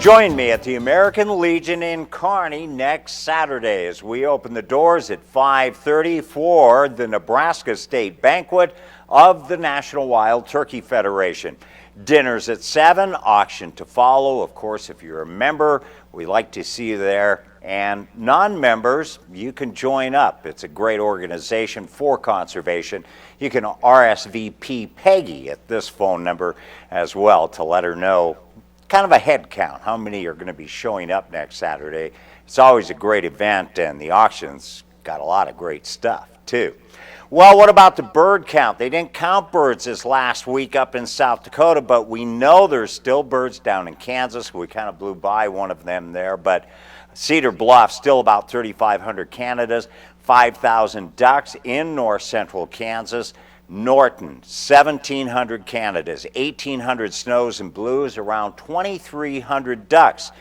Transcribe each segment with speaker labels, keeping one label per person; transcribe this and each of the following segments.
Speaker 1: Join me at the American Legion in Kearney next Saturday as we open the doors at 5:30 for the Nebraska State Banquet of the National Wild Turkey Federation. Dinner's at 7, auction to follow. Of course, if you're a member, we like to see you there. And non-members, you can join up. It's a great organization for conservation. You can RSVP Peggy at this phone number as well to let her know kind of a head count, how many are going to be showing up next Saturday. It's always a great event, and the auction's got a lot of great stuff, too. Well, what about the bird count? They didn't count birds this last week up in South Dakota, but we know there's still birds down in Kansas. We kind of blew by one of them there, but Cedar Bluff, still about 3,500 Canadas, 5,000 ducks in north central Kansas. Norton, 1,700 Canadas, 1,800 snows and blues, around 2,300 ducks.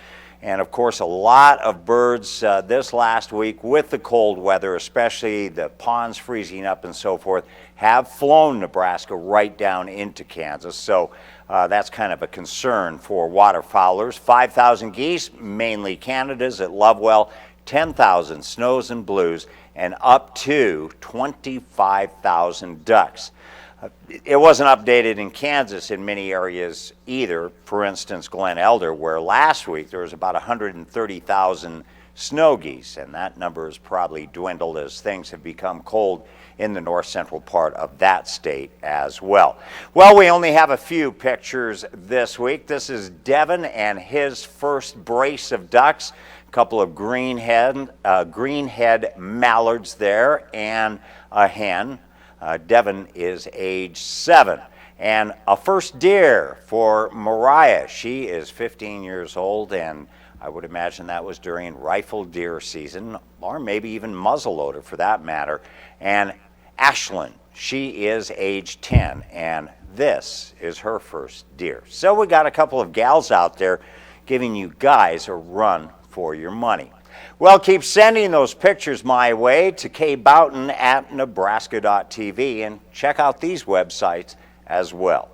Speaker 1: And of course, a lot of birds this last week with the cold weather, especially the ponds freezing up and so forth, have flown Nebraska right down into Kansas. So that's kind of a concern for waterfowlers. 5,000 geese, mainly Canadas at Lovewell, 10,000 snows and blues, and up to 25,000 ducks. It wasn't updated in Kansas in many areas either. For instance, Glen Elder, where last week there was about 130,000 snow geese, and that number has probably dwindled as things have become cold in the north central part of that state as well. Well, we only have a few pictures this week. This is Devin and his first brace of ducks. A couple of greenhead mallards there and a hen. Devin is age 7. And a first deer for Mariah. She is 15 years old, and I would imagine that was during rifle deer season, or maybe even muzzleloader for that matter. And Ashlyn, she is age 10, and this is her first deer. So we got a couple of gals out there giving you guys a run for your money. Well, keep sending those pictures my way to kboughton@nebraska.tv, and check out these websites as well.